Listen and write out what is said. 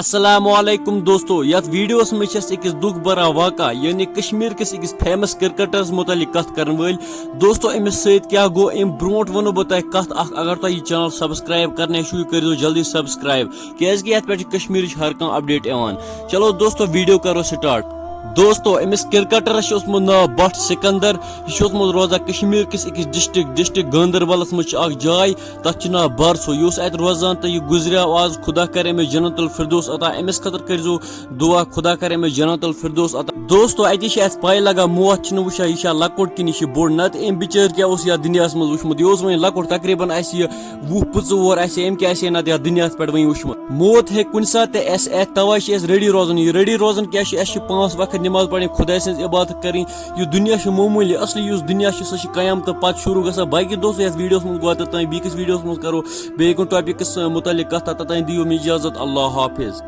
السلام علیکم دوستو یتھ ویڈیوس میں اکس دکھ برا واقعہ یعنی کشمیر کس اکس فیمس کرکٹرس متعلق کت کرن ول دوستو امس ست کیا گو ام برونٹ ونو بہ تہ کت اخ اگر تہ یہ چینل سبسکرائب کرنے چھو کریو جلدی سبسکرائب کیاز کہ ات پہ کشمیرچ ہر کان اپڈیٹ ایوان چلو دوستو ویڈیو کرو سٹارٹ دوستو امس کرکٹرس اوسمت ناو بٹ سکندر یہ روزان کشمیر کس اکس ڈسٹرک گاندربلس مجھ اخ جائے تک ناو بارسو یہ ات روزان تو یہ گزریو آز خدا کرے میں جنت الفردوس عطا امس خطر کرزو دعا خدا کرے میں جنت الفردوس عطا دوستو اتہ پائی لگا موت چھ وچھان یہ لکٹ کن یہ بوڑ نت ام بچر کیا یا دنیا مز وچمت یہ ون لکٹ تقریباً وہ 25 ام کیا نت یا دنیا پہ ون وچمت موت ہے کن سات توے ریڈی روزان یہ ریڈی روزان کیا 5 وقت نماز پڑھیں خدا سن عبادت کریں یہ دنیا معمولی اصلی اس دنیا سہ قیامت پتہ شروع گا باقی دوستو یس ویڈیوس من گو تین بیس ویڈیوس من کرو بیس ٹاپکس متعلق کت توتان دیو اجازت اللہ حافظ.